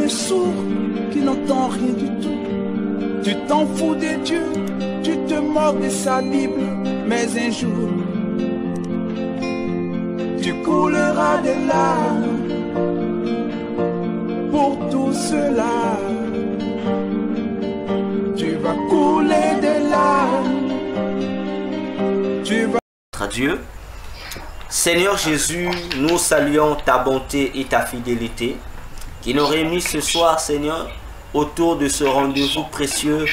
sourd qui n'entend rien du tout. Tu t'en fous de Dieu, tu te moques de sa Bible, mais un jour, tu couleras des larmes pour tout cela. Tu vas couler des larmes. Tu vas... Dieu. Seigneur Jésus, nous saluons ta bonté et ta fidélité qui nous réunit ce soir, Seigneur, autour de ce rendez-vous précieux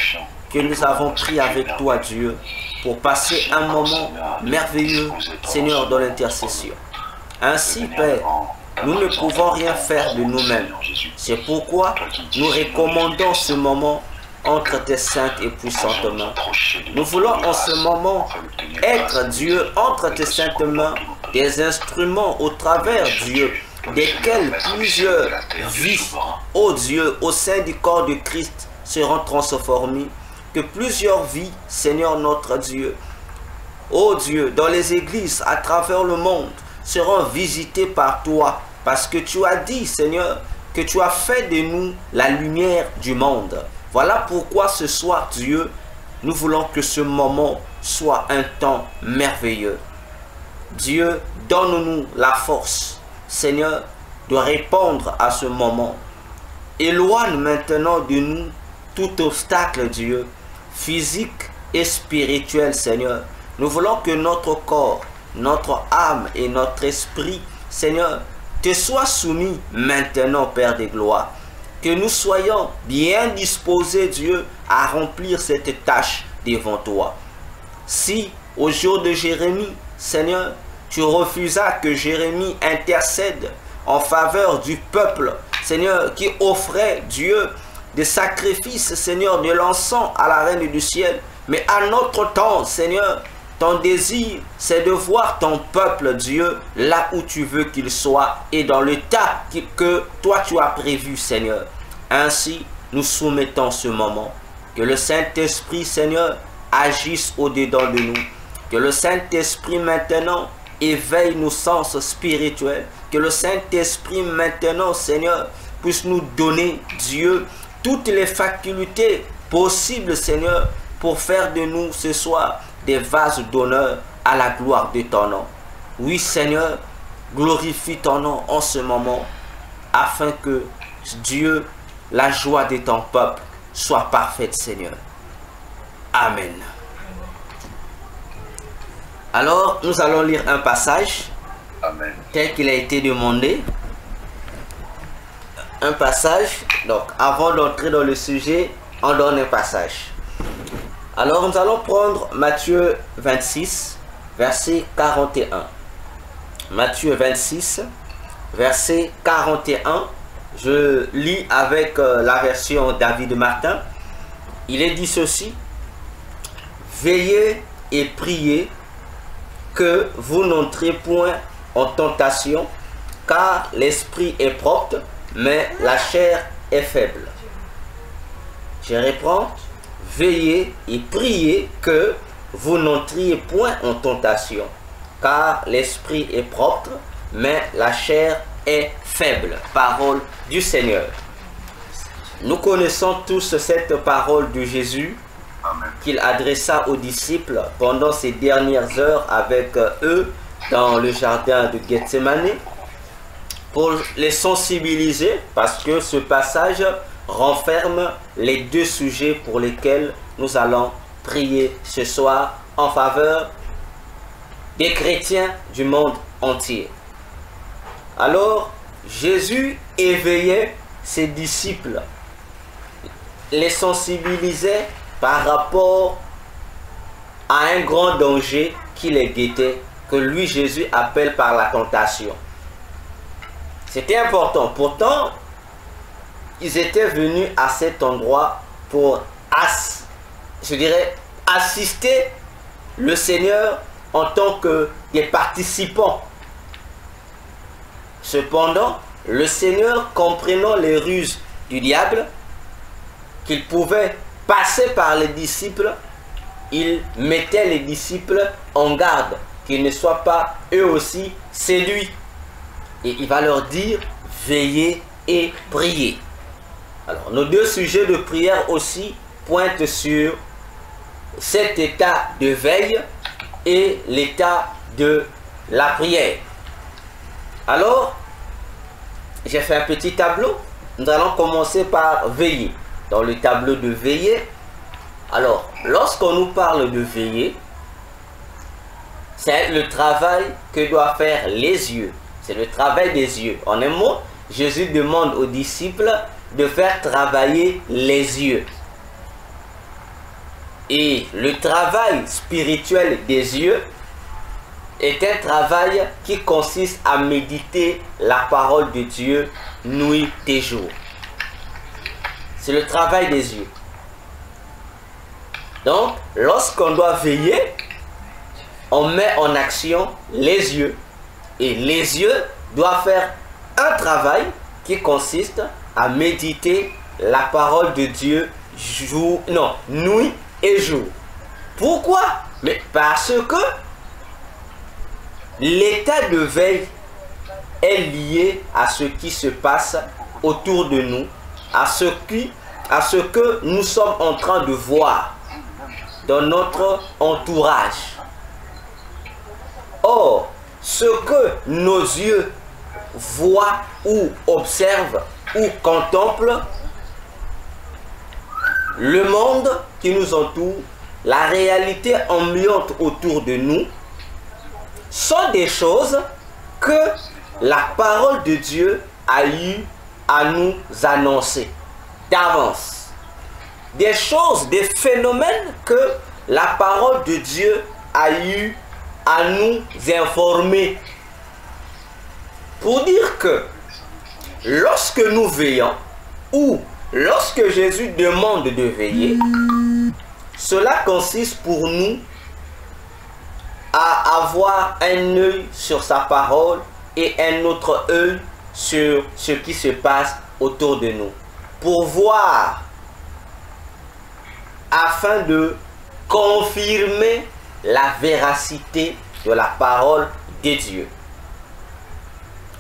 que nous avons pris avec toi, Dieu, pour passer un moment merveilleux, Seigneur, dans l'intercession. Ainsi, Père, nous ne pouvons rien faire de nous-mêmes. C'est pourquoi nous recommandons ce moment entre tes saintes et puissantes mains. Nous voulons en ce moment être, Dieu, entre tes saintes mains, des instruments au travers, Dieu, desquels plusieurs vies, ô Dieu, au sein du corps de Christ seront transformées, que plusieurs vies, Seigneur notre Dieu, ô Dieu, dans les églises à travers le monde, seront visitées par toi, parce que tu as dit, Seigneur, que tu as fait de nous la lumière du monde. Voilà pourquoi ce soir, Dieu, nous voulons que ce moment soit un temps merveilleux. Dieu, donne-nous la force, Seigneur, de répondre à ce moment. Éloigne maintenant de nous tout obstacle, Dieu, physique et spirituel, Seigneur. Nous voulons que notre corps, notre âme et notre esprit, Seigneur, te soient soumis maintenant, Père des gloires. Que nous soyons bien disposés, Dieu, à remplir cette tâche devant toi. Si, au jour de Jérémie, Seigneur, tu refusas que Jérémie intercède en faveur du peuple, Seigneur, qui offrait, Dieu, des sacrifices, Seigneur, de l'encens à la Reine du ciel. Mais à notre temps, Seigneur, ton désir, c'est de voir ton peuple, Dieu, là où tu veux qu'il soit et dans le tas que toi tu as prévu, Seigneur. Ainsi, nous soumettons ce moment. Que le Saint-Esprit, Seigneur, agisse au-dedans de nous. Que le Saint-Esprit maintenant éveille nos sens spirituels. Que le Saint-Esprit maintenant, Seigneur, puisse nous donner, Dieu, toutes les facultés possibles, Seigneur, pour faire de nous ce soir des vases d'honneur à la gloire de ton nom. Oui, Seigneur, glorifie ton nom en ce moment, afin que Dieu, la joie de ton peuple, soit parfaite, Seigneur. Amen. Alors, nous allons lire un passage tel qu'il a été demandé. Un passage, donc avant d'entrer dans le sujet, on donne un passage. Alors nous allons prendre Matthieu 26, verset 41. Matthieu 26, verset 41. Je lis avec la version David Martin. Il est dit ceci: veillez et priez que vous n'entrez point en tentation, car l'esprit est propre, mais la chair est faible. Je reprends. Veillez et priez que vous n'entriez point en tentation, car l'esprit est propre, mais la chair est faible. Parole du Seigneur. Nous connaissons tous cette parole de Jésus qu'il adressa aux disciples pendant ces dernières heures avec eux dans le jardin de Gethsémani, pour les sensibiliser, parce que ce passage renferme les deux sujets pour lesquels nous allons prier ce soir en faveur des chrétiens du monde entier. Alors, Jésus éveillait ses disciples, les sensibilisait par rapport à un grand danger qui les guettait, que lui, Jésus, appelle par la tentation. C'était important. Pourtant, ils étaient venus à cet endroit pour, assister le Seigneur en tant que des participants. Cependant, le Seigneur, comprenant les ruses du diable, qu'il pouvait passer par les disciples, il mettait les disciples en garde, qu'ils ne soient pas eux aussi séduits. Et il va leur dire, veillez et priez. Alors, nos deux sujets de prière aussi pointent sur cet état de veille et l'état de la prière. Alors, j'ai fait un petit tableau. Nous allons commencer par veiller. Dans le tableau de veiller, alors, lorsqu'on nous parle de veiller, c'est le travail que doivent faire les yeux. C'est le travail des yeux. En un mot, Jésus demande aux disciples de faire travailler les yeux. Et le travail spirituel des yeux est un travail qui consiste à méditer la parole de Dieu nuit et jour. C'est le travail des yeux. Donc, lorsqu'on doit veiller, on met en action les yeux. Et les yeux doivent faire un travail qui consiste à méditer la parole de Dieu nuit et jour. Pourquoi? Mais parce que l'état de veille est lié à ce qui se passe autour de nous, à ce que nous sommes en train de voir dans notre entourage. Or, ce que nos yeux voient ou observent ou contemplent, le monde qui nous entoure, la réalité ambiante autour de nous, sont des choses que la parole de Dieu a eu à nous annoncer d'avance. Des choses, des phénomènes que la parole de Dieu a eu à nous informer. Pour dire que lorsque nous veillons, ou lorsque Jésus demande de veiller, cela consiste pour nous à avoir un œil sur sa parole et un autre œil sur ce qui se passe autour de nous. Pour voir, afin de confirmer la véracité de la parole de Dieu.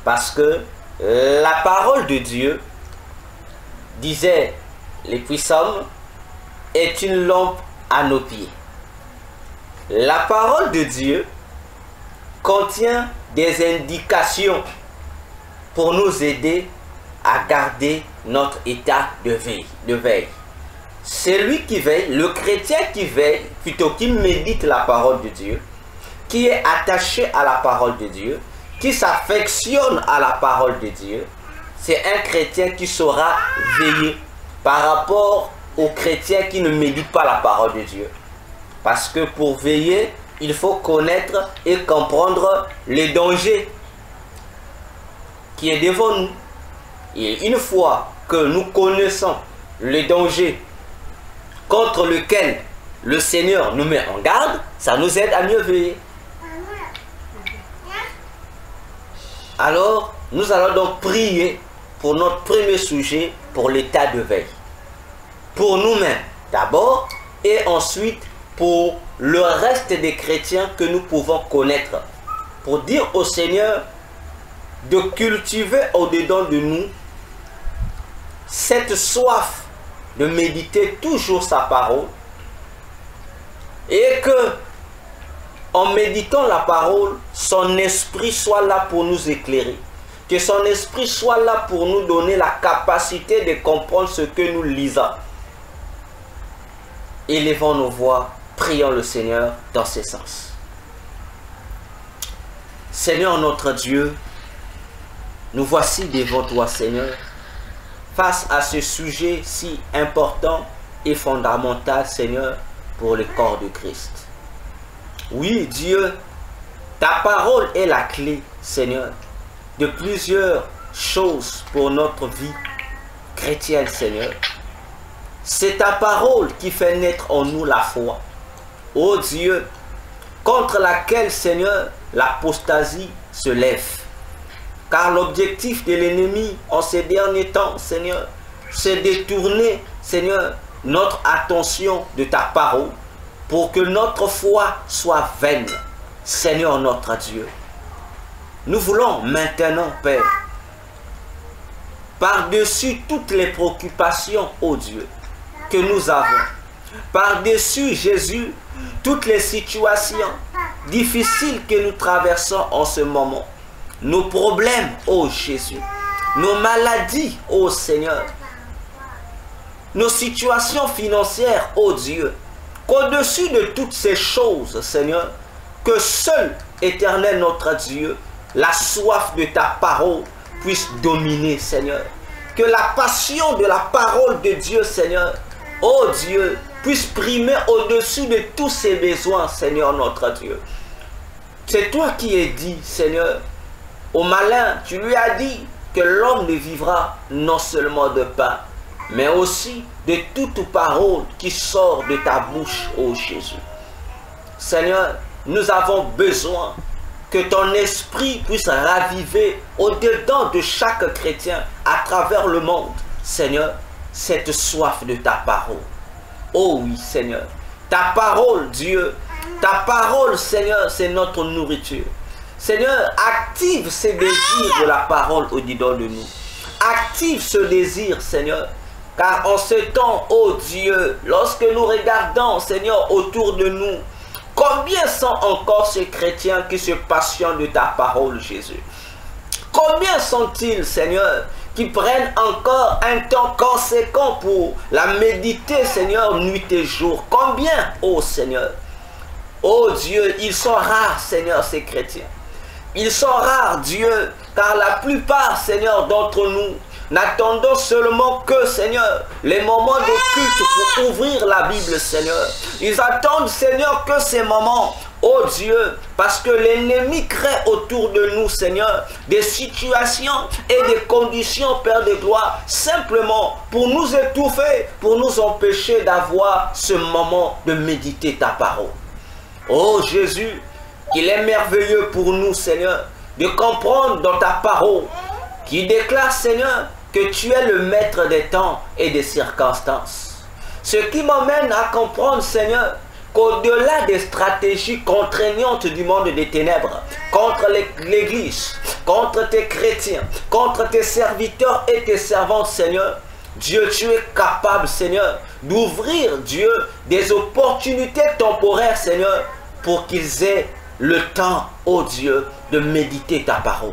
Parce que la parole de Dieu, disait les puissants, est une lampe à nos pieds. La parole de Dieu contient des indications pour nous aider à garder notre état de veille. Celui qui veille, le chrétien qui veille, plutôt qui médite la parole de Dieu, qui est attaché à la parole de Dieu, qui s'affectionne à la parole de Dieu, c'est un chrétien qui saura veiller par rapport au chrétien qui ne médite pas la parole de Dieu. Parce que pour veiller, il faut connaître et comprendre les dangers qui est devant nous. Et une fois que nous connaissons les dangers contre lesquels le Seigneur nous met en garde, ça nous aide à mieux veiller. Alors, nous allons donc prier pour notre premier sujet, pour l'état de veille. Pour nous-mêmes d'abord, et ensuite pour le reste des chrétiens que nous pouvons connaître. Pour dire au Seigneur de cultiver au-dedans de nous cette soif de méditer toujours sa parole, et que en méditant la parole, son esprit soit là pour nous éclairer, que son esprit soit là pour nous donner la capacité de comprendre ce que nous lisons. Élevons nos voix, prions le Seigneur dans ce sens. Seigneur notre Dieu, nous voici devant toi, Seigneur, face à ce sujet si important et fondamental, Seigneur, pour le corps de Christ. Oui, Dieu, ta parole est la clé, Seigneur, de plusieurs choses pour notre vie chrétienne, Seigneur. C'est ta parole qui fait naître en nous la foi. Ô Dieu, contre laquelle, Seigneur, l'apostasie se lève. Car l'objectif de l'ennemi en ces derniers temps, Seigneur, c'est détourner, Seigneur, notre attention de ta parole pour que notre foi soit vaine. Seigneur notre Dieu, nous voulons maintenant, Père, par-dessus toutes les préoccupations, ô Dieu, que nous avons. Par-dessus, Jésus, toutes les situations difficiles que nous traversons en ce moment. Nos problèmes, ô Jésus. Nos maladies, ô Seigneur. Nos situations financières, ô Dieu. Qu'au-dessus de toutes ces choses, Seigneur, que seul, éternel notre Dieu, la soif de ta parole puisse dominer, Seigneur. Que la passion de la parole de Dieu, Seigneur, ô Dieu, puisse primer au-dessus de tous ses besoins, Seigneur notre Dieu. C'est toi qui es dit, Seigneur, au malin, tu lui as dit que l'homme ne vivra non seulement de pain, mais aussi de toute parole qui sort de ta bouche, ô Jésus. Seigneur, nous avons besoin que ton esprit puisse raviver au-dedans de chaque chrétien à travers le monde, Seigneur, cette soif de ta parole. Oh oui, Seigneur, ta parole, Dieu, ta parole, Seigneur, c'est notre nourriture. Seigneur, active ces désirs de la parole au-dedans de nous. Active ce désir, Seigneur, car en ce temps, oh Dieu, lorsque nous regardons, Seigneur, autour de nous, combien sont encore ces chrétiens qui se passionnent de ta parole, Jésus? Combien sont-ils, Seigneur, qui prennent encore un temps conséquent pour la méditer, Seigneur, nuit et jour? Combien, oh Seigneur? Oh Dieu, ils sont rares, Seigneur, ces chrétiens. Ils sont rares, Dieu, car la plupart, Seigneur, d'entre nous, n'attendons seulement que, Seigneur, les moments de culte pour ouvrir la Bible, Seigneur. Ils attendent, Seigneur, que ces moments, oh Dieu, parce que l'ennemi crée autour de nous, Seigneur, des situations et des conditions, Père de gloire, simplement pour nous étouffer, pour nous empêcher d'avoir ce moment de méditer ta parole. Oh Jésus, qu'il est merveilleux pour nous, Seigneur, de comprendre dans ta parole, qui déclare, Seigneur, que tu es le maître des temps et des circonstances. Ce qui m'emmène à comprendre, Seigneur, qu'au-delà des stratégies contraignantes du monde des ténèbres, contre l'Église, contre tes chrétiens, contre tes serviteurs et tes servantes, Seigneur, Dieu, tu es capable, Seigneur, d'ouvrir, Dieu, des opportunités temporaires, Seigneur, pour qu'ils aient le temps, ô Dieu, de méditer ta parole.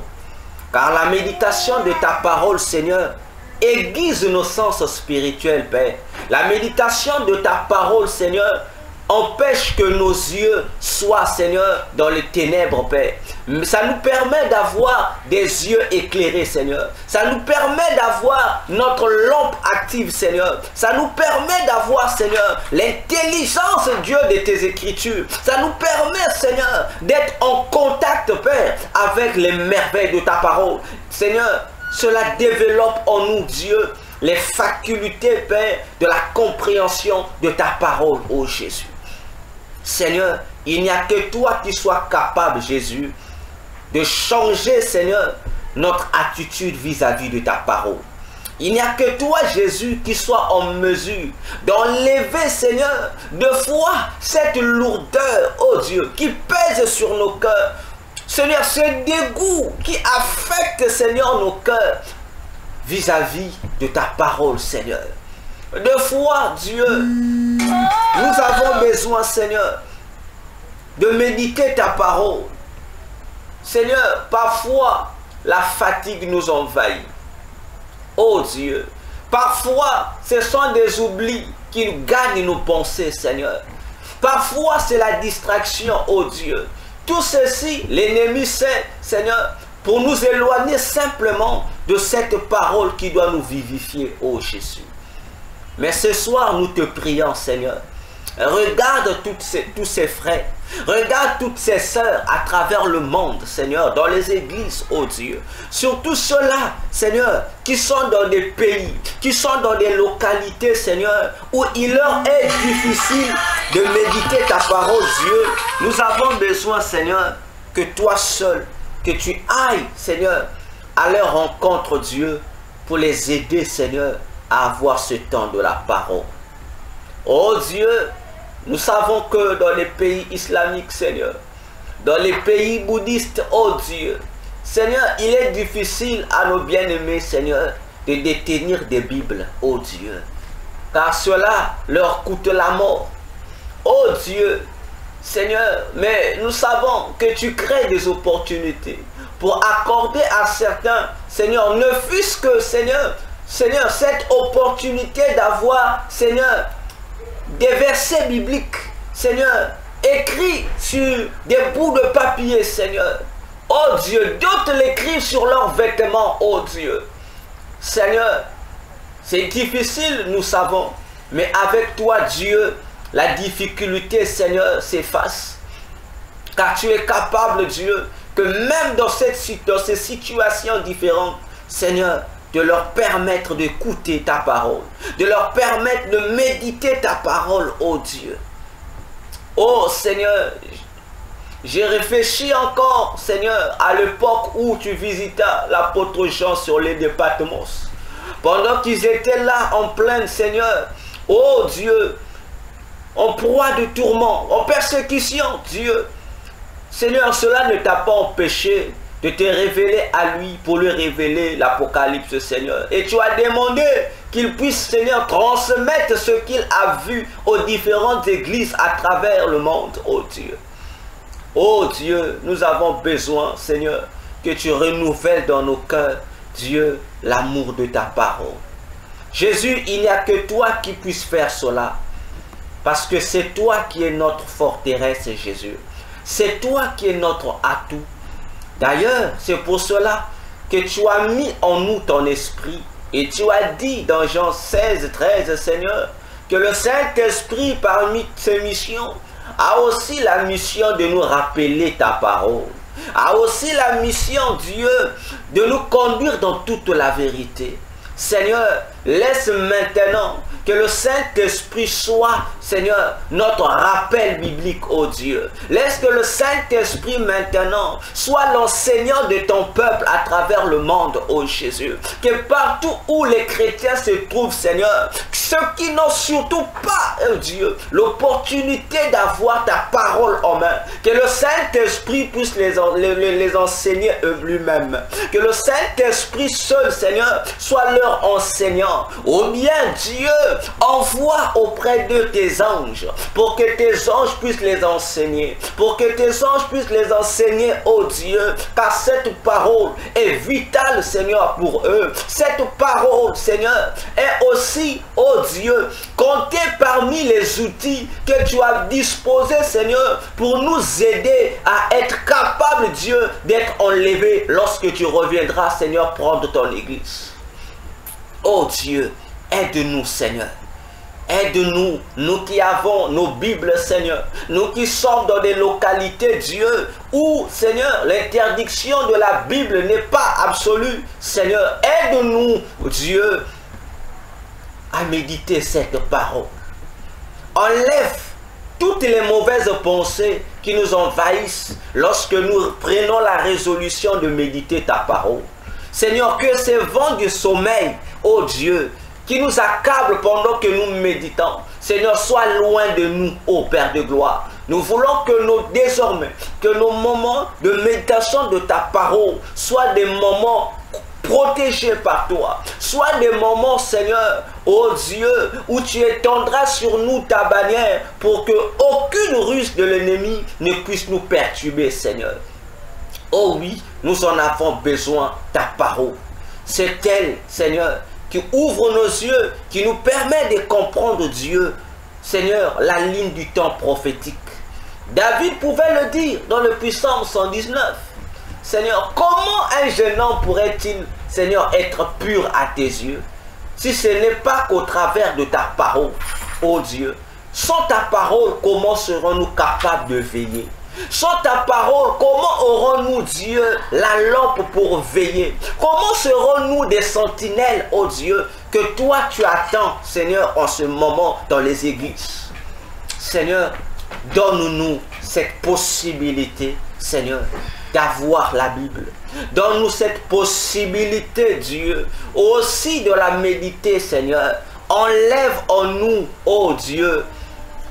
Car la méditation de ta parole, Seigneur, aiguise nos sens spirituels, Père. La méditation de ta parole, Seigneur, empêche que nos yeux soient, Seigneur, dans les ténèbres, Père. Ça nous permet d'avoir des yeux éclairés, Seigneur. Ça nous permet d'avoir notre lampe active, Seigneur. Ça nous permet d'avoir, Seigneur, l'intelligence, Dieu, de tes Écritures. Ça nous permet, Seigneur, d'être en contact, Père, avec les merveilles de ta parole. Seigneur, cela développe en nous, Dieu, les facultés, Père, de la compréhension de ta parole, ô Jésus. Seigneur, il n'y a que toi qui sois capable, Jésus, de changer, Seigneur, notre attitude vis-à-vis de ta parole. Il n'y a que toi, Jésus, qui soit en mesure d'enlever, Seigneur, de foi cette lourdeur, ô Dieu, qui pèse sur nos cœurs. Seigneur, ce dégoût qui affecte, Seigneur, nos cœurs vis-à-vis de ta parole, Seigneur. De foi, Dieu, nous avons besoin, Seigneur, de méditer ta parole. Seigneur, parfois, la fatigue nous envahit. Oh Dieu, parfois, ce sont des oublis qui nous gagnent nos pensées, Seigneur. Parfois, c'est la distraction, oh Dieu. Tout ceci, l'ennemi sait, Seigneur, pour nous éloigner simplement de cette parole qui doit nous vivifier, oh Jésus. Mais ce soir, nous te prions, Seigneur. Regarde tous ces frères, regarde toutes ces sœurs à travers le monde, Seigneur, dans les églises, oh Dieu. Surtout ceux-là, Seigneur, qui sont dans des pays, qui sont dans des localités, Seigneur, où il leur est difficile de méditer ta parole, Dieu. Nous avons besoin, Seigneur, que toi seul, que tu ailles, Seigneur, à leur rencontre, Dieu, pour les aider, Seigneur, à avoir ce temps de la parole. Oh Dieu, nous savons que dans les pays islamiques, Seigneur, dans les pays bouddhistes, oh Dieu, Seigneur, il est difficile à nos bien-aimés, Seigneur, de détenir des Bibles, ô Dieu, car cela leur coûte la mort. Ô Dieu, Seigneur, mais nous savons que tu crées des opportunités pour accorder à certains, Seigneur, ne fût-ce que, Seigneur, cette opportunité d'avoir, Seigneur, des versets bibliques, Seigneur, écrits sur des bouts de papier, Seigneur. Oh Dieu, d'autres l'écrivent sur leurs vêtements, oh Dieu. Seigneur, c'est difficile, nous savons, mais avec toi, Dieu, la difficulté, Seigneur, s'efface. Car tu es capable, Dieu, que même dans ces situations différentes, Seigneur, de leur permettre d'écouter ta parole, de leur permettre de méditer ta parole, ô Dieu. Oh Seigneur, j'ai réfléchi encore, Seigneur, à l'époque où tu visitas l'apôtre Jean sur les de Patmos. Pendant qu'ils étaient là en pleine, Seigneur, oh Dieu, en proie de tourments, en persécution, Dieu. Seigneur, cela ne t'a pas empêché de te révéler à lui pour lui révéler l'Apocalypse, Seigneur. Et tu as demandé qu'il puisse, Seigneur, transmettre ce qu'il a vu aux différentes églises à travers le monde, oh Dieu. Oh Dieu, nous avons besoin, Seigneur, que tu renouvelles dans nos cœurs, Dieu, l'amour de ta parole. Jésus, il n'y a que toi qui puisses faire cela. Parce que c'est toi qui es notre forteresse, Jésus. C'est toi qui es notre atout. D'ailleurs, c'est pour cela que tu as mis en nous ton esprit. Et tu as dit dans Jean 16, 13, Seigneur, que le Saint-Esprit parmi ses missions a aussi la mission de nous rappeler ta parole. A aussi la mission, Dieu, de nous conduire dans toute la vérité. Seigneur, laisse maintenant que le Saint-Esprit soit, Seigneur, notre rappel biblique, ô Dieu. Laisse que le Saint-Esprit maintenant soit l'enseignant de ton peuple à travers le monde, ô Jésus. Que partout où les chrétiens se trouvent, Seigneur, ceux qui n'ont surtout pas, ô Dieu, l'opportunité d'avoir ta parole en main, que le Saint-Esprit puisse les enseigner lui-même. Que le Saint-Esprit seul, Seigneur, soit leur enseignant. Ou bien, Dieu, envoie auprès d'eux tes anges, pour que tes anges puissent les enseigner, pour que tes anges puissent les enseigner, ô Dieu, car cette parole est vitale, Seigneur, pour eux. Cette parole, Seigneur, est aussi, ô Dieu, comptée parmi les outils que tu as disposés, Seigneur, pour nous aider à être capables, Dieu, d'être enlevés lorsque tu reviendras, Seigneur, prendre ton église. Ô Dieu, aide-nous, Seigneur. Aide-nous, nous qui avons nos Bibles, Seigneur. Nous qui sommes dans des localités, Dieu, où, Seigneur, l'interdiction de la Bible n'est pas absolue. Seigneur, aide-nous, Dieu, à méditer cette parole. Enlève toutes les mauvaises pensées qui nous envahissent lorsque nous prenons la résolution de méditer ta parole. Seigneur, que ces vents du sommeil, ô Dieu, qui nous accablent pendant que nous méditons, Seigneur, sois loin de nous, ô Père de gloire. Nous voulons que désormais, que nos moments de méditation de ta parole soient des moments protégés par toi. Soient des moments, Seigneur, ô Dieu, où tu étendras sur nous ta bannière pour que aucune ruse de l'ennemi ne puisse nous perturber, Seigneur. Oh oui, nous en avons besoin, ta parole. C'est elle, Seigneur, qui ouvre nos yeux, qui nous permet de comprendre, Dieu, Seigneur, la ligne du temps prophétique. David pouvait le dire dans le Psaume 119. Seigneur, comment un jeune homme pourrait-il, Seigneur, être pur à tes yeux, si ce n'est pas qu'au travers de ta parole, ô Dieu. Sans ta parole, comment serons-nous capables de veiller? Sans ta parole, comment aurons-nous, Dieu, la lampe pour veiller? Comment serons-nous des sentinelles, ô Dieu, que toi tu attends, Seigneur, en ce moment dans les églises? Seigneur, donne-nous cette possibilité, Seigneur, d'avoir la Bible. Donne-nous cette possibilité, Dieu, aussi de la méditer, Seigneur. Enlève en nous, ô Dieu,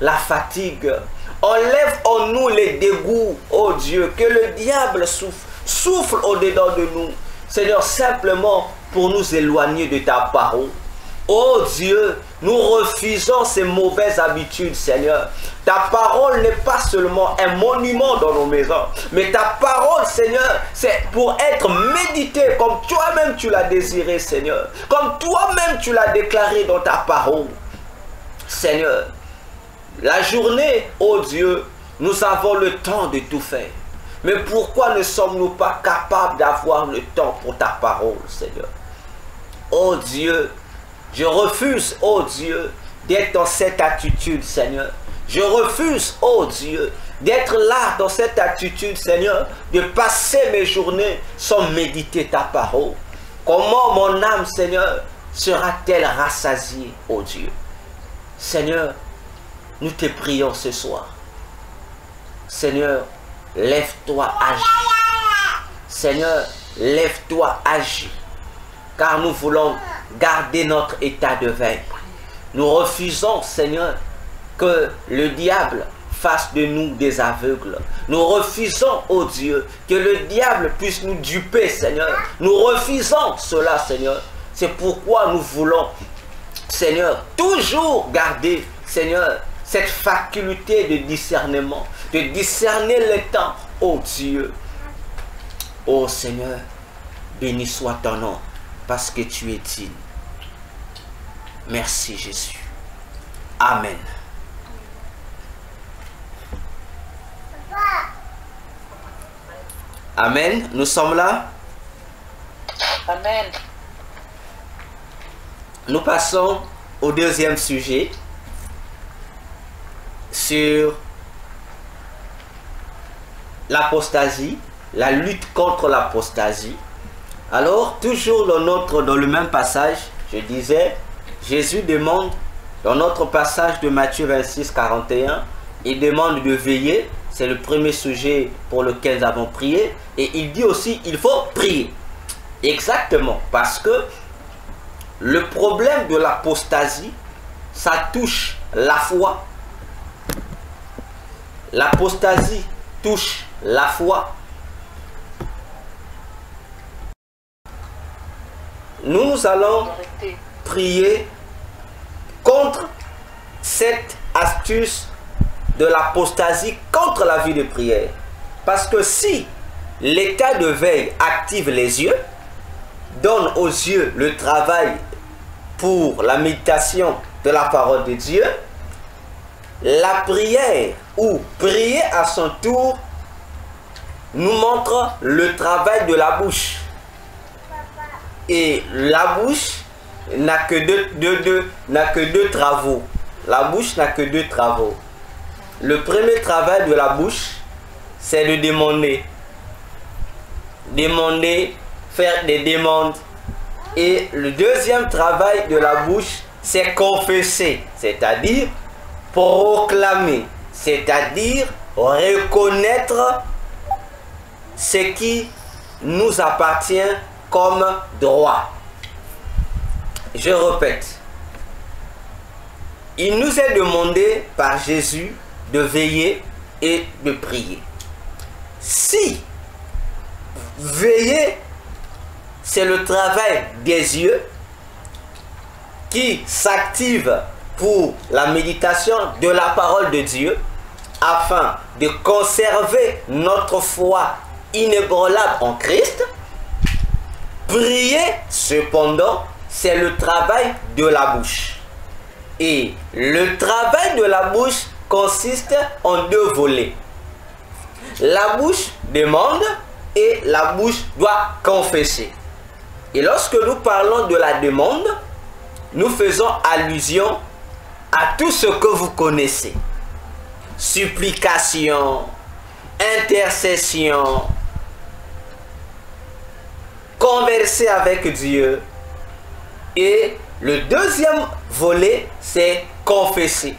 la fatigue. Enlève en nous les dégoûts, ô Dieu, que le diable souffle au-dedans de nous. Seigneur, simplement pour nous éloigner de ta parole. Oh Dieu, nous refusons ces mauvaises habitudes, Seigneur. Ta parole n'est pas seulement un monument dans nos maisons, mais ta parole, Seigneur, c'est pour être méditée comme toi-même tu l'as désiré, Seigneur. Comme toi-même tu l'as déclaré dans ta parole. Seigneur, la journée, oh Dieu, nous avons le temps de tout faire. Mais pourquoi ne sommes-nous pas capables d'avoir le temps pour ta parole, Seigneur? Oh Dieu, je refuse, oh Dieu, d'être dans cette attitude, Seigneur. Je refuse, oh Dieu, d'être là dans cette attitude, Seigneur, de passer mes journées sans méditer ta parole. Comment mon âme, Seigneur, sera-t-elle rassasiée, oh Dieu? Seigneur, nous te prions ce soir. Seigneur, lève-toi, agis. Seigneur, lève-toi, agis. Car nous voulons garder notre état de veille. Nous refusons, Seigneur, que le diable fasse de nous des aveugles. Nous refusons, oh Dieu, que le diable puisse nous duper, Seigneur. Nous refusons cela, Seigneur. C'est pourquoi nous voulons, Seigneur, toujours garder, Seigneur, cette faculté de discernement, de discerner les temps, oh Dieu. Oh Seigneur, béni soit ton nom, parce que tu es digne. Merci Jésus. Amen. Amen. Nous sommes là. Amen. Nous passons au deuxième sujet sur l'apostasie, la lutte contre l'apostasie. Alors, toujours dans le même passage, je disais, Jésus demande, dans notre passage de Matthieu 26, 41, il demande de veiller. C'est le premier sujet pour lequel nous avons prié. Et il dit aussi, il faut prier. Exactement, parce que le problème de l'apostasie, ça touche la foi. L'apostasie touche la foi. Nous allons prier contre cette astuce de l'apostasie, contre la vie de prière. Parce que si l'état de veille active les yeux, donne aux yeux le travail pour la méditation de la parole de Dieu, la prière ou prier à son tour nous montre le travail de la bouche. Et la bouche n'a que deux travaux. La bouche n'a que deux travaux. Le premier travail de la bouche, c'est de demander. Demander, faire des demandes. Et le deuxième travail de la bouche, c'est confesser, c'est-à-dire proclamer, c'est-à-dire reconnaître ce qui nous appartient comme droit. Je répète, il nous est demandé par Jésus de veiller et de prier. Si veiller, c'est le travail des yeux qui s'active pour la méditation de la parole de Dieu afin de conserver notre foi inébranlable en Christ. Prier, cependant, c'est le travail de la bouche. Et le travail de la bouche consiste en deux volets. La bouche demande et la bouche doit confesser. Et lorsque nous parlons de la demande, nous faisons allusion à tout ce que vous connaissez. Supplication, intercession, converser avec Dieu. Et le deuxième volet, c'est confesser.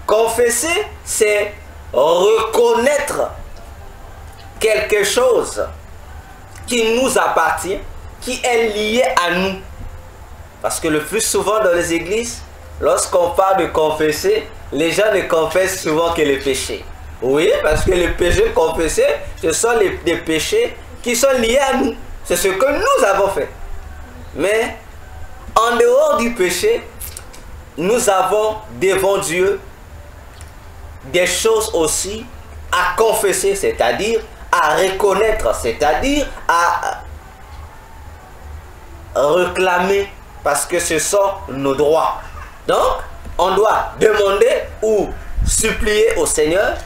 Confesser, c'est reconnaître quelque chose qui nous appartient, qui est lié à nous. Parce que le plus souvent dans les églises, lorsqu'on parle de confesser, les gens ne confessent souvent que les péchés. Oui, parce que les péchés confessés, ce sont des péchés qui sont liés à nous. C'est ce que nous avons fait. Mais en dehors du péché, nous avons devant Dieu des choses aussi à confesser, c'est-à-dire à reconnaître, c'est-à-dire à réclamer, parce que ce sont nos droits. Donc, on doit demander ou supplier au Seigneur,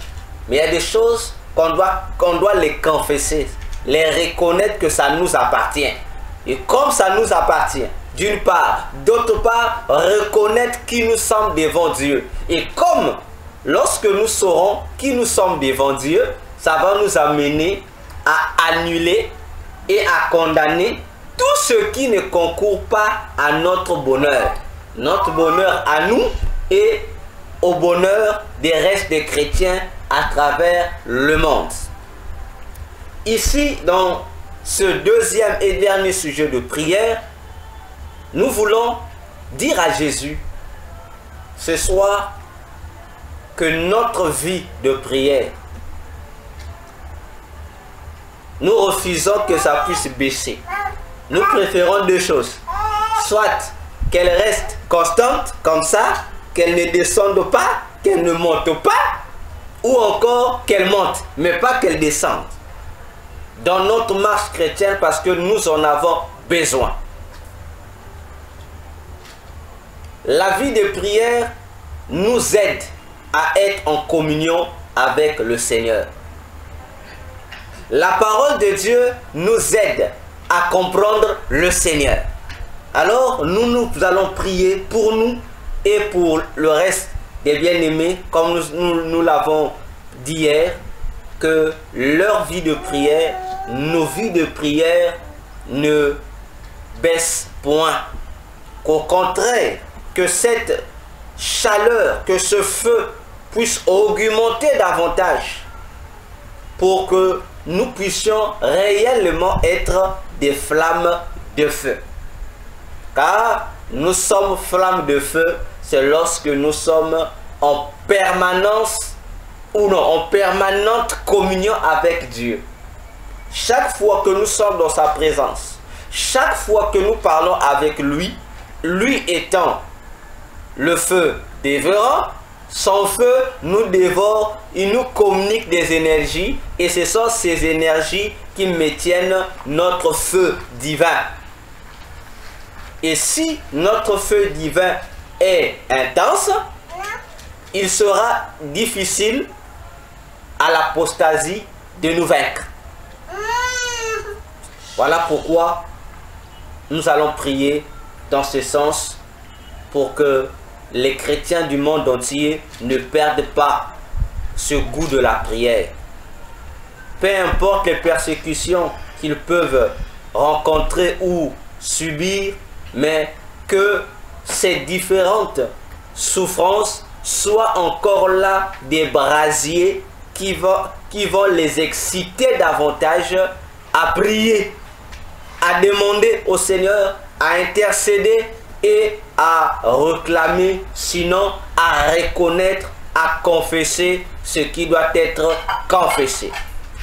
mais il y a des choses qu'on doit les confesser, les reconnaître que ça nous appartient. Et comme ça nous appartient, d'une part, d'autre part, reconnaître qui nous sommes devant Dieu. Et comme lorsque nous saurons qui nous sommes devant Dieu, ça va nous amener à annuler et à condamner tout ce qui ne concourt pas à notre bonheur. Notre bonheur à nous et au bonheur des restes des chrétiens à travers le monde. Ici, dans ce deuxième et dernier sujet de prière, nous voulons dire à Jésus ce soir que notre vie de prière, nous refusons que ça puisse baisser. Nous préférons deux choses. Soit qu'elle reste constante comme ça, qu'elle ne descende pas, qu'elle ne monte pas, ou encore qu'elle monte, mais pas qu'elle descende. Dans notre marche chrétienne, parce que nous en avons besoin. La vie de prière nous aide à être en communion avec le Seigneur. La parole de Dieu nous aide à comprendre le Seigneur. Alors, nous allons prier pour nous et pour le reste des bien-aimés, comme nous l'avons dit hier, que leur vie de prière, nos vies de prière ne baissent point. Qu'au contraire, que cette chaleur, que ce feu puisse augmenter davantage pour que nous puissions réellement être des flammes de feu. Car nous sommes flammes de feu, c'est lorsque nous sommes en permanence ou non, en permanente communion avec Dieu. Chaque fois que nous sommes dans sa présence, chaque fois que nous parlons avec lui, lui étant le feu dévorant, son feu nous dévore, il nous communique des énergies et ce sont ces énergies qui maintiennent notre feu divin. Et si notre feu divin est intense, il sera difficile à l'apostasie de nous vaincre. Voilà pourquoi nous allons prier dans ce sens pour que les chrétiens du monde entier ne perdent pas ce goût de la prière. Peu importe les persécutions qu'ils peuvent rencontrer ou subir, mais que ces différentes souffrances soient encore là des brasiers qui vont les exciter davantage à prier, à demander au Seigneur, à intercéder et à réclamer, sinon à reconnaître, à confesser ce qui doit être confessé.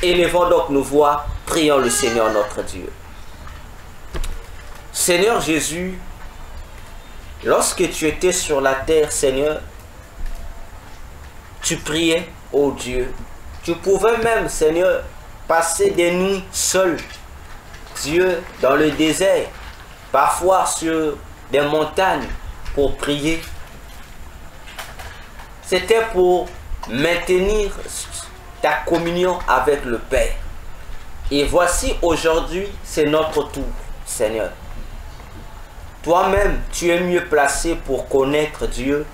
Élevons donc nos voix, prions le Seigneur notre Dieu. Seigneur Jésus, lorsque tu étais sur la terre, Seigneur, tu priais, ô Dieu. Tu pouvais même, Seigneur, passer des nuits seul, Dieu, dans le désert, parfois sur des montagnes pour prier. C'était pour maintenir ta communion avec le Père. Et voici aujourd'hui, c'est notre tour, Seigneur. Toi-même, tu es mieux placé pour connaître Dieu,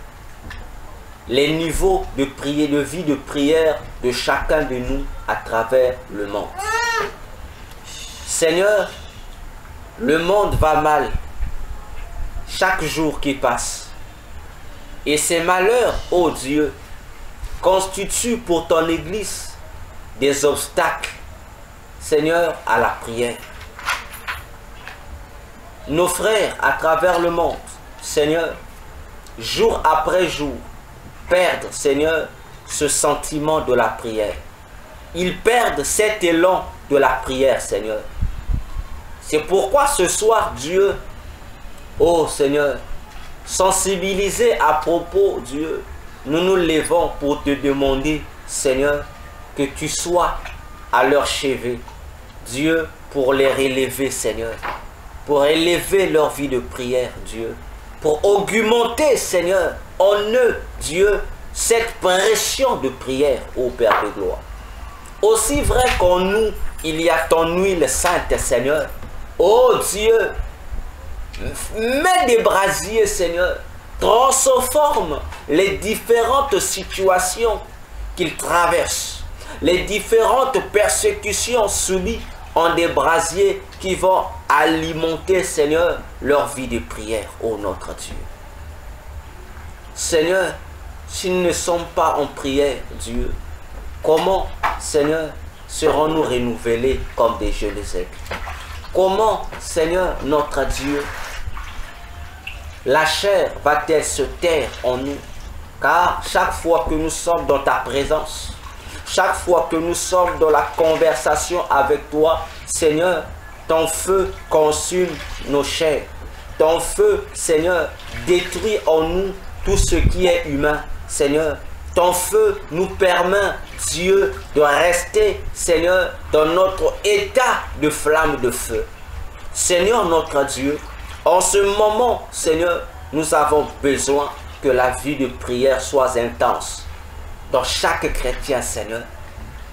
les niveaux de prière, de vie de prière de chacun de nous à travers le monde. Seigneur, le monde va mal chaque jour qui passe. Et ces malheurs, ô Dieu, constituent pour ton Église des obstacles, Seigneur, à la prière. Nos frères à travers le monde, Seigneur, jour après jour, perdent, Seigneur, ce sentiment de la prière. Ils perdent cet élan de la prière, Seigneur. C'est pourquoi ce soir, Dieu, Oh Seigneur, sensibilisés à propos, Dieu, nous nous levons pour te demander, Seigneur, que tu sois à leur chevet, Dieu, pour les relever, Seigneur, pour élever leur vie de prière, Dieu, pour augmenter, Seigneur, en eux, Dieu, cette pression de prière, ô Père de gloire. Aussi vrai qu'en nous, il y a ton huile sainte, Seigneur. Oh Dieu, mets des brasiers, Seigneur, transforme les différentes situations qu'ils traversent, les différentes persécutions subies en des brasiers qui vont alimenter, Seigneur, leur vie de prière, ô notre Dieu. Seigneur, s'ils ne sont pas en prière, Dieu, comment, Seigneur, serons-nous renouvelés comme des jeunes aigles? Comment, Seigneur, notre Dieu, la chair va-t-elle se taire en nous? Car chaque fois que nous sommes dans ta présence, chaque fois que nous sommes dans la conversation avec toi, Seigneur, ton feu consume nos chairs. Ton feu, Seigneur, détruit en nous tout ce qui est humain, Seigneur. Ton feu nous permet, Dieu, de rester, Seigneur, dans notre état de flamme de feu. Seigneur, notre Dieu, en ce moment, Seigneur, nous avons besoin que la vie de prière soit intense. Dans chaque chrétien, Seigneur,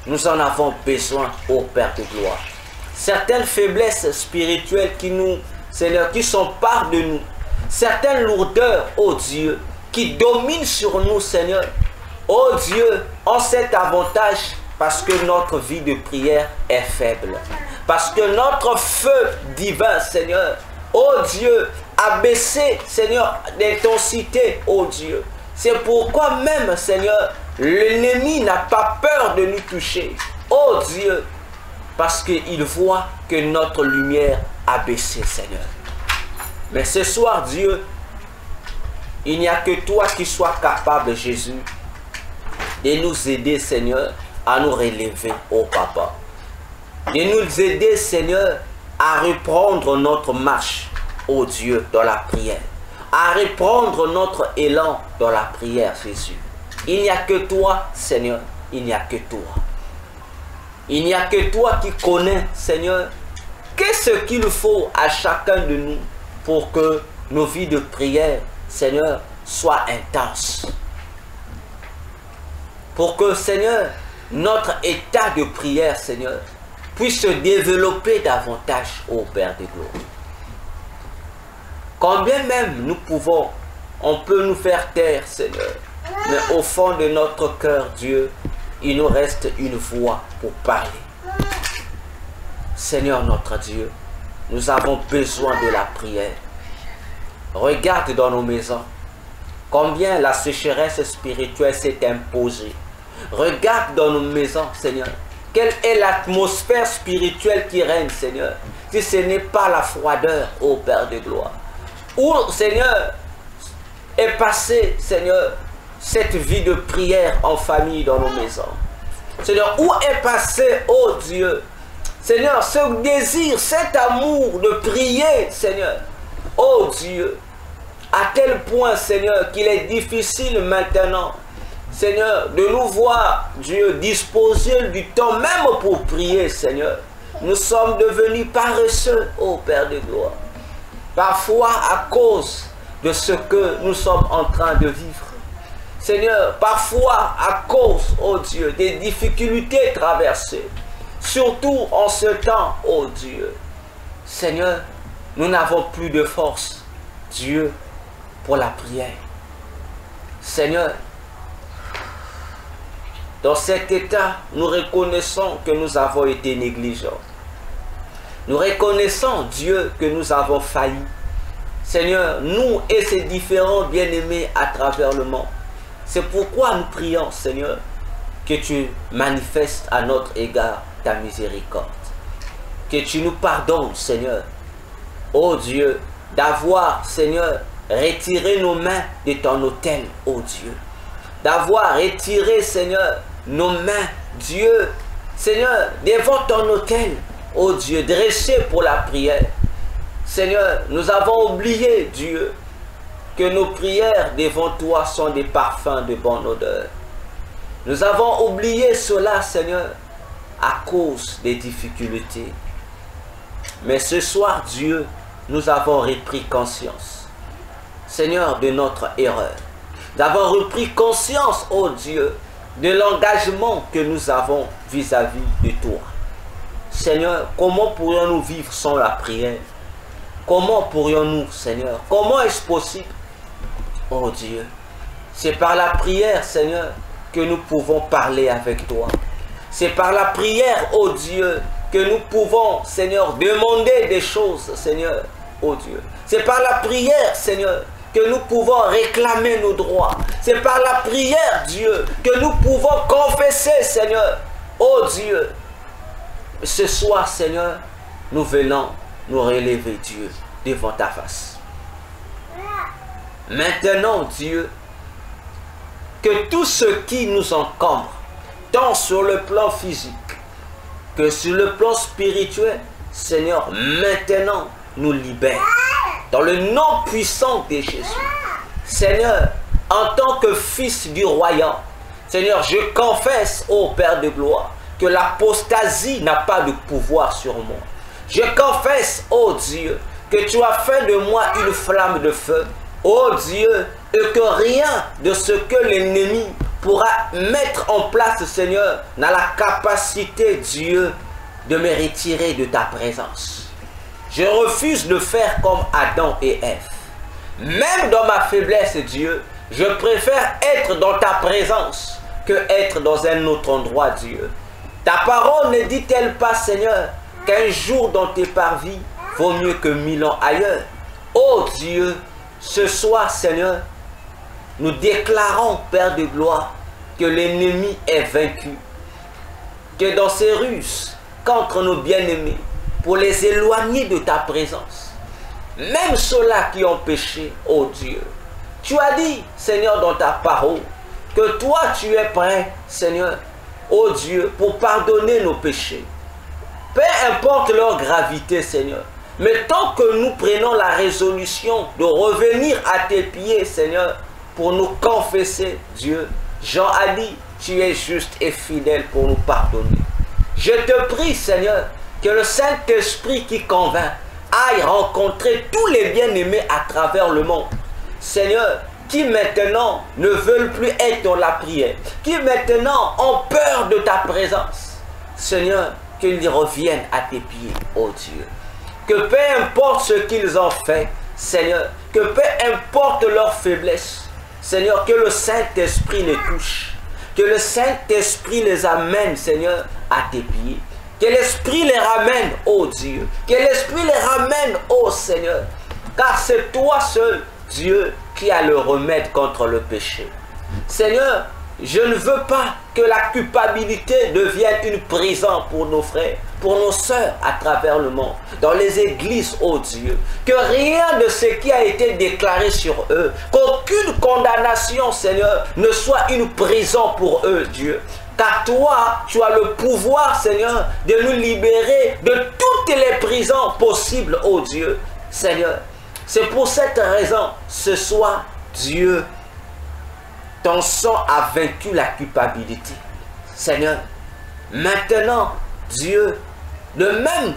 nous en avons besoin, ô Père de gloire. Certaines faiblesses spirituelles qui nous, Seigneur, qui sont part de nous, certaines lourdeurs, ô Dieu, qui dominent sur nous, Seigneur, ô Dieu, ont cet avantage parce que notre vie de prière est faible. Parce que notre feu divin, Seigneur, ô Dieu, a baissé, Seigneur, d'intensité, ô Dieu. C'est pourquoi même, Seigneur, l'ennemi n'a pas peur de nous toucher. Oh Dieu, parce qu'il voit que notre lumière a baissé, Seigneur. Mais ce soir, Dieu, il n'y a que toi qui sois capable, Jésus, de nous aider, Seigneur, à nous relever, oh Papa. De nous aider, Seigneur, à reprendre notre marche, oh Dieu, dans la prière. À reprendre notre élan dans la prière, Jésus. Il n'y a que toi, Seigneur. Il n'y a que toi. Il n'y a que toi qui connais, Seigneur, qu'est-ce qu'il faut à chacun de nous pour que nos vies de prière, Seigneur, soient intenses. Pour que, Seigneur, notre état de prière, Seigneur, puisse se développer davantage, ô Père de gloire. Combien même nous pouvons, on peut nous faire taire, Seigneur, mais au fond de notre cœur, Dieu, il nous reste une voix pour parler. Seigneur notre Dieu, nous avons besoin de la prière. Regarde dans nos maisons, combien la sécheresse spirituelle s'est imposée. Regarde dans nos maisons, Seigneur, quelle est l'atmosphère spirituelle qui règne, Seigneur, si ce n'est pas la froideur, ô Père de gloire. Où, Seigneur, est passée, Seigneur, cette vie de prière en famille dans nos maisons. Seigneur, où est passé, oh Dieu, Seigneur, ce désir, cet amour de prier, Seigneur, oh Dieu, à tel point, Seigneur, qu'il est difficile maintenant, Seigneur, de nous voir, Dieu, disposer du temps même pour prier, Seigneur. Nous sommes devenus paresseux, oh Père de gloire. Parfois à cause de ce que nous sommes en train de vivre. Seigneur, parfois à cause, oh Dieu, des difficultés traversées. Surtout en ce temps, oh Dieu. Seigneur, nous n'avons plus de force, Dieu, pour la prière. Seigneur, dans cet état, nous reconnaissons que nous avons été négligents. Nous reconnaissons, Dieu, que nous avons failli. Seigneur, nous et ces différents bien-aimés à travers le monde. C'est pourquoi nous prions, Seigneur, que tu manifestes à notre égard ta miséricorde. Que tu nous pardonnes, Seigneur. Oh Dieu, d'avoir, Seigneur, retiré nos mains de ton autel, oh Dieu. D'avoir retiré, Seigneur, nos mains, Dieu, Seigneur, devant ton autel, oh Dieu, dressé pour la prière. Seigneur, nous avons oublié, Dieu, que nos prières devant toi sont des parfums de bonne odeur. Nous avons oublié cela, Seigneur, à cause des difficultés. Mais ce soir, Dieu, nous avons repris conscience, Seigneur, de notre erreur. Nous avons repris conscience, oh Dieu, de l'engagement que nous avons vis-à-vis de toi. Seigneur, comment pourrions-nous vivre sans la prière? Comment pourrions-nous, Seigneur? Comment est-ce possible? Oh Dieu, c'est par la prière, Seigneur, que nous pouvons parler avec toi. C'est par la prière, oh Dieu, que nous pouvons, Seigneur, demander des choses, Seigneur, oh Dieu. C'est par la prière, Seigneur, que nous pouvons réclamer nos droits. C'est par la prière, Dieu, que nous pouvons confesser, Seigneur, oh Dieu. Ce soir, Seigneur, nous venons nous relever, Dieu, devant ta face. Maintenant, Dieu, que tout ce qui nous encombre, tant sur le plan physique que sur le plan spirituel, Seigneur, maintenant, nous libère. Dans le nom puissant de Jésus. Seigneur, en tant que fils du royaume, Seigneur, je confesse, ô Père de gloire, que l'apostasie n'a pas de pouvoir sur moi. Je confesse, ô Dieu, que tu as fait de moi une flamme de feu, ô Dieu, et que rien de ce que l'ennemi pourra mettre en place, Seigneur, n'a la capacité, Dieu, de me retirer de ta présence. Je refuse de faire comme Adam et Ève. Même dans ma faiblesse, Dieu, je préfère être dans ta présence que être dans un autre endroit, Dieu. Ta parole ne dit-elle pas, Seigneur, qu'un jour dans tes parvis vaut mieux que 1000 ans ailleurs? Oh Dieu, ce soir, Seigneur, nous déclarons, Père de gloire, que l'ennemi est vaincu. Que dans ses ruses, contre nos bien-aimés, pour les éloigner de ta présence, même ceux-là qui ont péché, oh Dieu, tu as dit, Seigneur, dans ta parole, que toi tu es prêt, Seigneur, oh Dieu, pour pardonner nos péchés. Peu importe leur gravité, Seigneur, mais tant que nous prenons la résolution de revenir à tes pieds, Seigneur, pour nous confesser, Dieu, Jean a dit, tu es juste et fidèle pour nous pardonner. Je te prie, Seigneur, que le Saint-Esprit qui convainc aille rencontrer tous les bien-aimés à travers le monde. Seigneur, qui maintenant ne veulent plus être dans la prière, qui maintenant ont peur de ta présence. Seigneur, qu'ils reviennent à tes pieds, oh Dieu. Que peu importe ce qu'ils ont fait, Seigneur, que peu importe leur faiblesse, Seigneur, que le Saint-Esprit les touche, que le Saint-Esprit les amène, Seigneur, à tes pieds. Que l'Esprit les ramène, ô Dieu. Que l'Esprit les ramène, ô Seigneur. Car c'est toi seul, Dieu, qui a le remède contre le péché. Seigneur, je ne veux pas que la culpabilité devienne une prison pour nos frères, pour nos sœurs à travers le monde, dans les églises, ô Dieu. Que rien de ce qui a été déclaré sur eux, qu'aucune condamnation, Seigneur, ne soit une prison pour eux, Dieu. Car toi, tu as le pouvoir, Seigneur, de nous libérer de toutes les prisons possibles, ô Dieu. Seigneur, c'est pour cette raison, ce soir, Dieu, ton sang a vaincu la culpabilité. Seigneur, maintenant, Dieu, de même,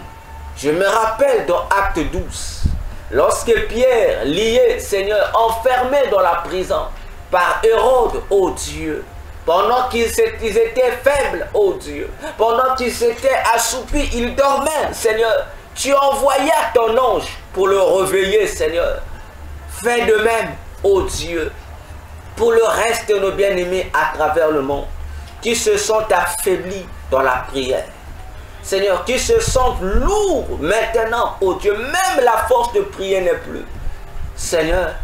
je me rappelle dans Acte 12, lorsque Pierre, lié, Seigneur, enfermé dans la prison par Hérode, ô Dieu, pendant qu'ils étaient faibles, ô Dieu, pendant qu'ils s'étaient assoupis, ils dormaient, Seigneur, tu envoyais ton ange pour le réveiller, Seigneur. Fais de même, ô Dieu, pour le reste de nos bien-aimés à travers le monde, qui se sont affaiblis dans la prière. Seigneur, qui se sentent lourds maintenant, ô Dieu, même la force de prier n'est plus. Seigneur,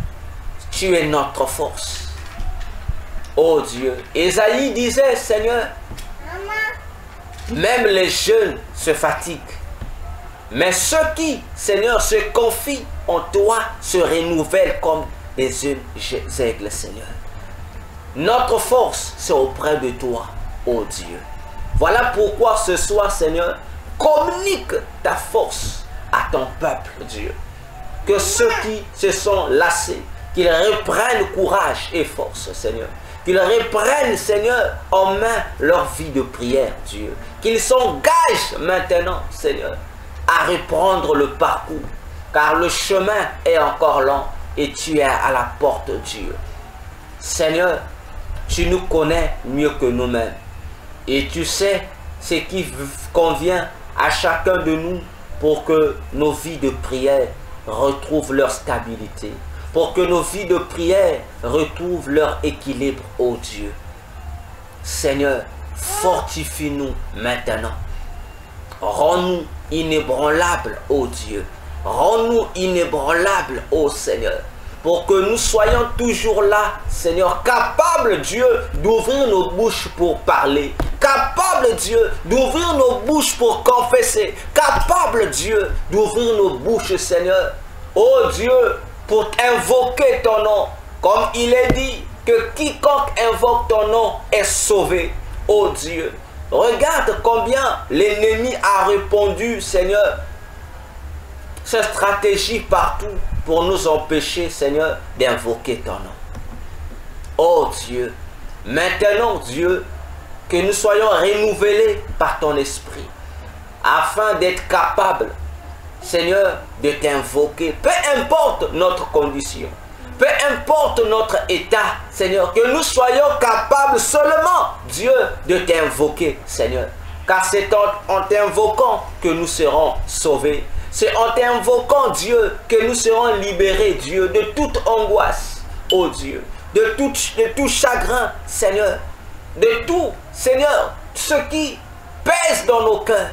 tu es notre force. Ô Dieu, Ésaïe disait, Seigneur, même les jeunes se fatiguent, mais ceux qui, Seigneur, se confient en toi se renouvellent comme des aigles, Seigneur. Notre force, c'est auprès de toi, ô Dieu. Voilà pourquoi ce soir, Seigneur, communique ta force à ton peuple, Dieu. que ceux qui se sont lassés, qu'ils reprennent courage et force, Seigneur. Qu'ils reprennent, Seigneur, en main leur vie de prière, Dieu. Qu'ils s'engagent maintenant, Seigneur, à reprendre le parcours. Car le chemin est encore long et tu es à la porte, Dieu. Seigneur, tu nous connais mieux que nous-mêmes. Et tu sais ce qui convient à chacun de nous pour que nos vies de prière retrouvent leur stabilité. Pour que nos vies de prière retrouvent leur équilibre, ô Dieu. Seigneur, fortifie-nous maintenant. Rends-nous inébranlables, ô Dieu. Rends-nous inébranlables, ô Seigneur. Pour que nous soyons toujours là, Seigneur, capables, Dieu, d'ouvrir nos bouches pour parler. Capables, Dieu, d'ouvrir nos bouches pour confesser. Capables, Dieu, d'ouvrir nos bouches, Seigneur. Ô Dieu, pour invoquer ton nom. Comme il est dit que quiconque invoque ton nom est sauvé. Ô Dieu, regarde combien l'ennemi a répondu, Seigneur, cette stratégie partout pour nous empêcher, Seigneur, d'invoquer ton nom. Oh Dieu, maintenant, Dieu, que nous soyons renouvelés par ton esprit, afin d'être capables, Seigneur, de t'invoquer, peu importe notre condition, peu importe notre état, Seigneur, que nous soyons capables seulement, Dieu, de t'invoquer, Seigneur. Car c'est en t'invoquant que nous serons sauvés. C'est en t'invoquant, Dieu, que nous serons libérés, Dieu, de toute angoisse, oh Dieu, de tout chagrin, Seigneur, de tout, Seigneur, ce qui pèse dans nos cœurs,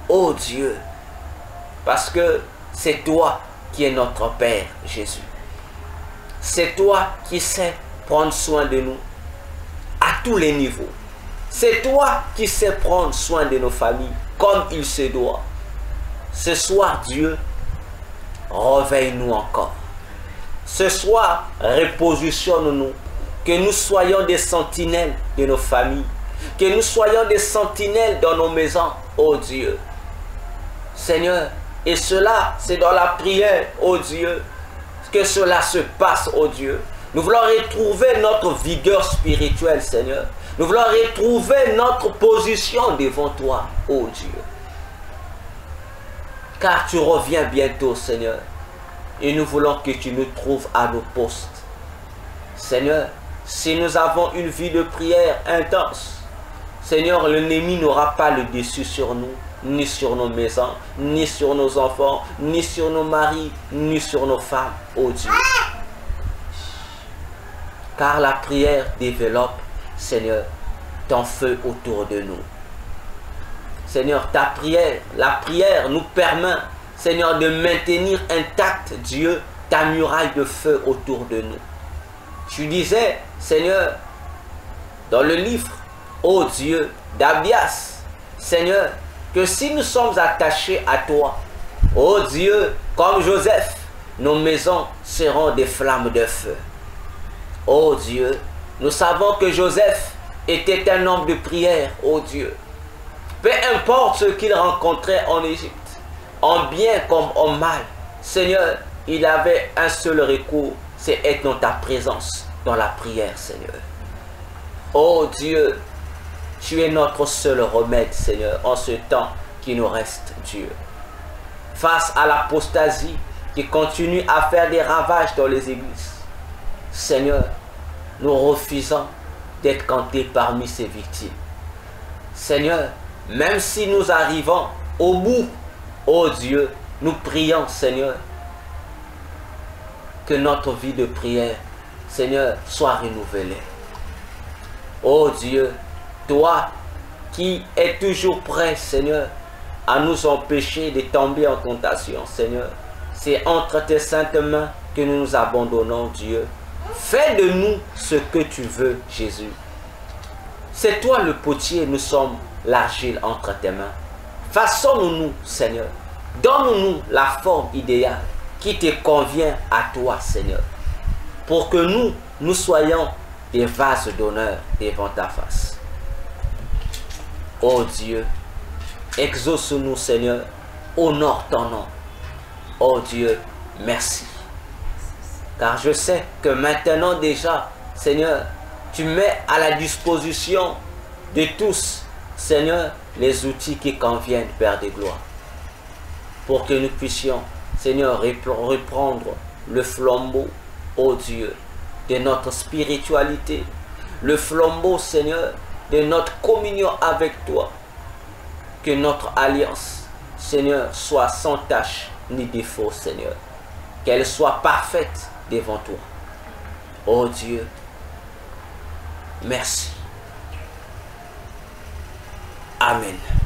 oh Dieu, parce que c'est toi qui es notre Père, Jésus. C'est toi qui sais prendre soin de nous à tous les niveaux. C'est toi qui sais prendre soin de nos familles comme il se doit. Ce soir, Dieu, réveille-nous encore. Ce soir, repositionne-nous. Que nous soyons des sentinelles de nos familles. Que nous soyons des sentinelles dans nos maisons, oh Dieu. Seigneur, et cela, c'est dans la prière, oh Dieu, que cela se passe, oh Dieu. Nous voulons retrouver notre vigueur spirituelle, Seigneur. Nous voulons retrouver notre position devant toi, oh Dieu. Car tu reviens bientôt, Seigneur. Et nous voulons que tu nous trouves à nos postes. Seigneur, si nous avons une vie de prière intense, Seigneur, l'ennemi n'aura pas le dessus sur nous, ni sur nos maisons, ni sur nos enfants, ni sur nos maris, ni sur nos femmes, oh Dieu. Car la prière développe, Seigneur, ton feu autour de nous. Seigneur, ta prière, la prière nous permet, Seigneur, de maintenir intacte, Dieu, ta muraille de feu autour de nous. Tu disais, Seigneur, dans le livre, ô Dieu, d'Abias, Seigneur, que si nous sommes attachés à toi, ô Dieu, comme Joseph, nos maisons seront des flammes de feu. Ô Dieu, nous savons que Joseph était un homme de prière, ô Dieu. Peu importe ce qu'il rencontrait en Égypte, en bien comme en mal, Seigneur, il avait un seul recours, c'est être dans ta présence, dans la prière, Seigneur. Oh Dieu, tu es notre seul remède, Seigneur, en ce temps qui nous reste, Dieu. Face à l'apostasie qui continue à faire des ravages dans les églises, Seigneur, nous refusons d'être comptés parmi ces victimes. Seigneur, même si nous arrivons au bout, oh Dieu, nous prions, Seigneur, que notre vie de prière, Seigneur, soit renouvelée. Oh Dieu, toi qui es toujours prêt, Seigneur, à nous empêcher de tomber en tentation, Seigneur, c'est entre tes saintes mains que nous nous abandonnons, Dieu. Fais de nous ce que tu veux, Jésus. C'est toi le potier, nous sommes l'argile entre tes mains. Façonne-nous, Seigneur. Donne-nous la forme idéale qui te convient à toi, Seigneur. Pour que nous soyons des vases d'honneur devant ta face. Oh Dieu, exauce-nous, Seigneur. Honore ton nom. Oh Dieu, merci. Car je sais que maintenant déjà, Seigneur, tu mets à la disposition de tous, Seigneur, les outils qui conviennent, Père de gloire, pour que nous puissions, Seigneur, reprendre le flambeau, ô Dieu, de notre spiritualité, le flambeau, Seigneur, de notre communion avec toi, que notre alliance, Seigneur, soit sans tache ni défaut, Seigneur, qu'elle soit parfaite devant toi. Ô Dieu, merci. Amen.